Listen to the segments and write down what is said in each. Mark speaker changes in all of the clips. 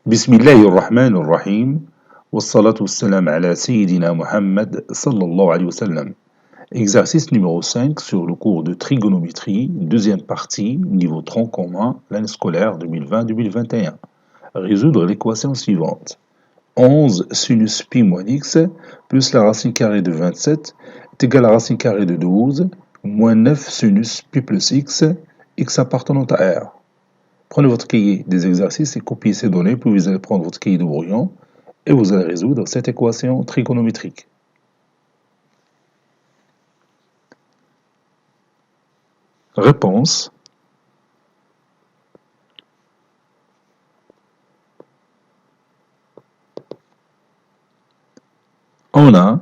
Speaker 1: بسم الله الرحمن الرحيم والصلاة والسلام على سيدنا Muhammad sallallahu alayhi wa sallam. Exercice numéro 5 sur le cours de trigonométrie, deuxième partie, niveau tronc commun, l'année scolaire 2020-2021. Résoudre l'équation suivante. 11 sinus pi moins x plus la racine carrée de 27 est égal à la racine carrée de 12 moins 9 sinus pi plus x, x appartenant à R. Prenez votre cahier des exercices et copiez ces données, puis vous allez prendre votre cahier de brouillon et vous allez résoudre cette équation trigonométrique. Réponse. On a,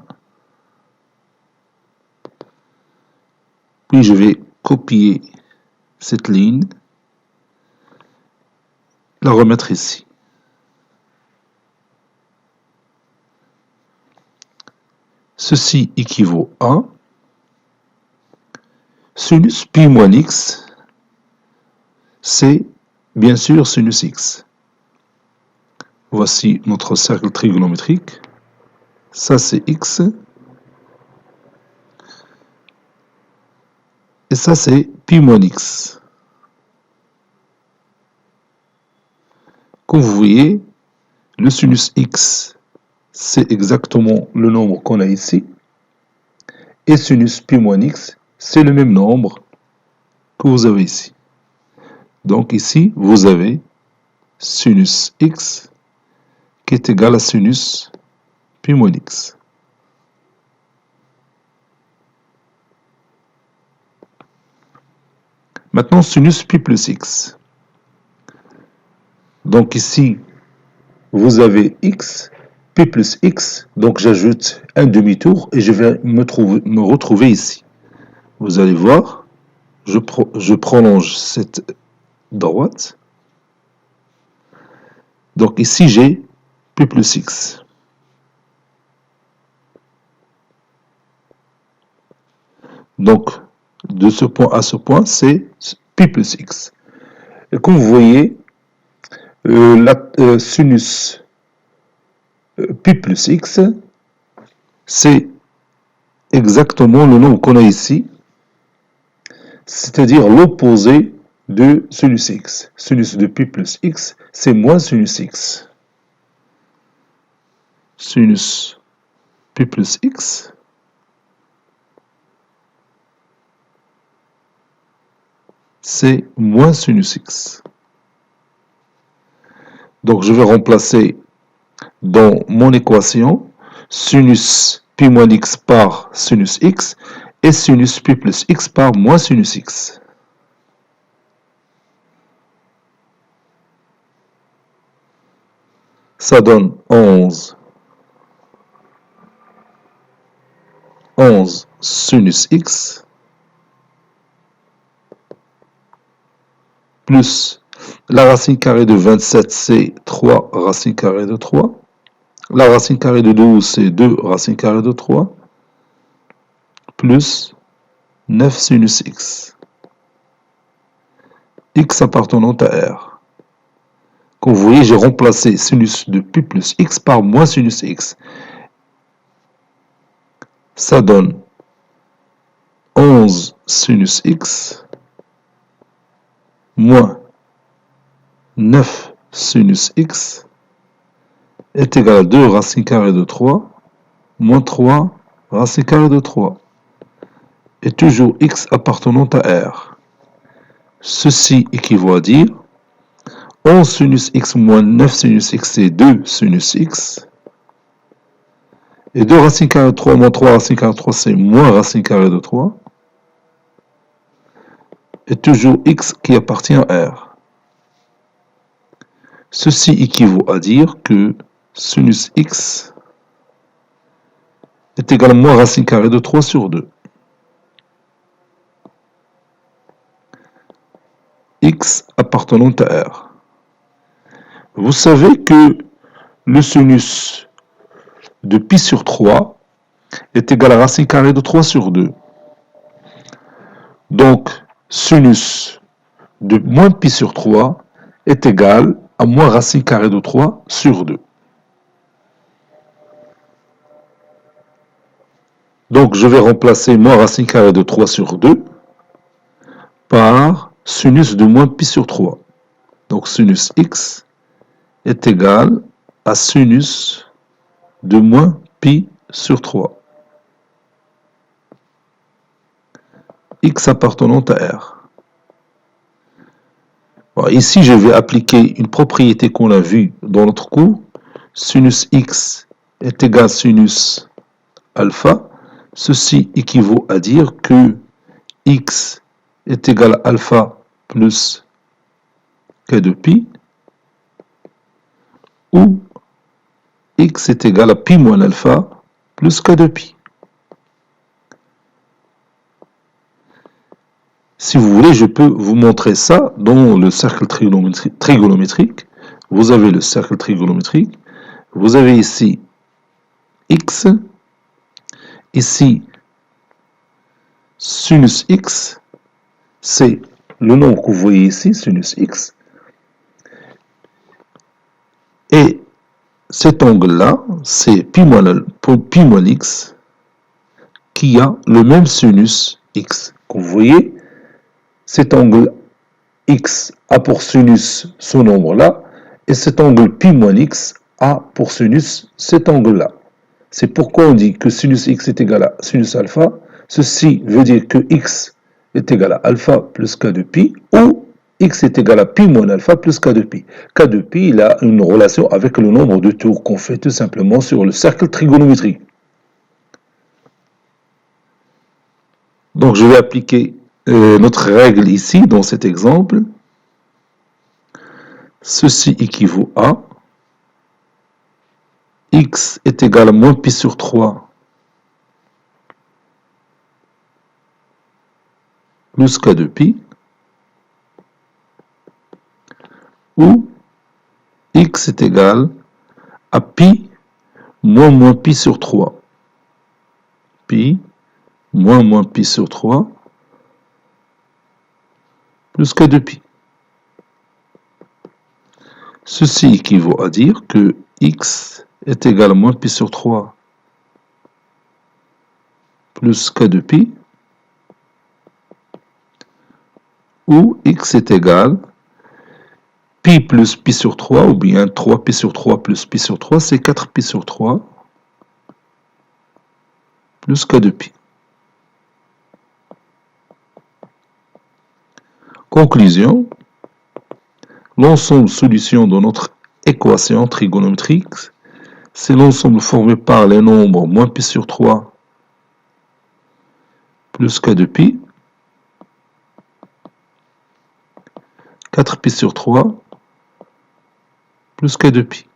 Speaker 1: puis je vais copier cette ligne, la remettre ici. Ceci équivaut à sinus pi moins x, c'est bien sûr sinus x. Voici notre cercle trigonométrique. Ça c'est x. Et ça c'est pi moins x. Comme vous voyez, le sinus x, c'est exactement le nombre qu'on a ici. Et sinus pi moins x, c'est le même nombre que vous avez ici. Donc ici, vous avez sinus x qui est égal à sinus pi moins x. Maintenant, sinus pi plus x. Donc ici, vous avez x, pi plus x, donc j'ajoute un demi-tour et je vais me retrouver ici. Vous allez voir, je prolonge cette droite. Donc ici, j'ai pi plus x. Donc, de ce point à ce point, c'est pi plus x. Et comme vous voyez, sinus pi plus x, c'est exactement le nombre qu'on a ici, c'est-à-dire l'opposé de sinus x. Sinus de pi plus x, c'est moins sinus x. Sinus pi plus x, c'est moins sinus x. Donc je vais remplacer dans mon équation sinus pi moins x par sinus x et sinus pi plus x par moins sinus x. Ça donne 11 sinus x plus la racine carrée de 27, c'est 3 racines carrées de 3. La racine carrée de 12, c'est 2 racines carrées de 3. Plus 9 sinus x. X appartenant à R. Comme vous voyez, j'ai remplacé sinus de pi plus x par moins sinus x. Ça donne 11 sinus x moins 9 sinus x est égal à 2 racines carrées de 3 moins 3 racines carrées de 3. Et toujours x appartenant à R. Ceci équivaut à dire 11 sinus x moins 9 sinus x, c'est 2 sinus x. Et 2 racines carrées de 3 moins 3 racines carrées de 3, c'est moins racine carrée de 3. Et toujours x qui appartient à R. Ceci équivaut à dire que sinus x est égal à moins racine carrée de 3 sur 2. X appartenant à R. Vous savez que le sinus de pi sur 3 est égal à racine carrée de 3 sur 2. Donc, sinus de moins pi sur 3 est égal à moins racine carrée de 3 sur 2. Donc, je vais remplacer moins racine carrée de 3 sur 2 par sinus de moins pi sur 3. Donc, sinus x est égal à sinus de moins pi sur 3. X appartenant à R. Bon, ici, je vais appliquer une propriété qu'on a vue dans notre cours. Sinus x est égal à sinus alpha. Ceci équivaut à dire que x est égal à alpha plus k de pi, ou x est égal à pi moins alpha plus k de pi. Si vous voulez, je peux vous montrer ça dans le cercle trigonométrique. Vous avez le cercle trigonométrique. Vous avez ici x. Ici, sinus x. C'est le nombre que vous voyez ici, sinus x. Et cet angle-là, c'est pi moins x qui a le même sinus x. Comme vous voyez, cet angle x a pour sinus ce nombre-là, et cet angle pi moins x a pour sinus cet angle-là. C'est pourquoi on dit que sinus x est égal à sinus alpha. Ceci veut dire que x est égal à alpha plus k de pi, ou x est égal à pi moins alpha plus k de pi. K de pi, il a une relation avec le nombre de tours qu'on fait tout simplement sur le cercle trigonométrique. Donc je vais appliquer notre règle ici, dans cet exemple. Ceci équivaut à x est égal à moins pi sur 3 plus k de pi, ou x est égal à pi moins pi sur 3. Pi moins pi sur 3 plus k de pi. Ceci équivaut à dire que x est égal à moins pi sur 3 plus k de pi, ou x est égal pi plus pi sur 3, ou bien 3 pi sur 3 plus pi sur 3, c'est 4 pi sur 3 plus k de pi. Conclusion, l'ensemble solution de notre équation trigonométrique, c'est l'ensemble formé par les nombres moins pi sur 3 plus k de pi, 4 pi sur 3 plus k de pi.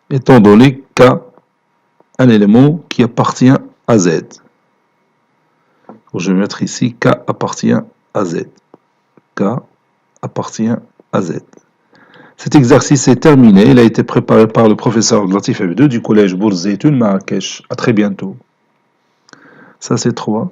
Speaker 1: Étant donné k un élément qui appartient à z. Je vais mettre ici k appartient à z. K appartient à z. Cet exercice est terminé. Il a été préparé par le professeur Latif F2 du collège Bourz Zeytoun Marrakech. À très bientôt. Ça c'est 3.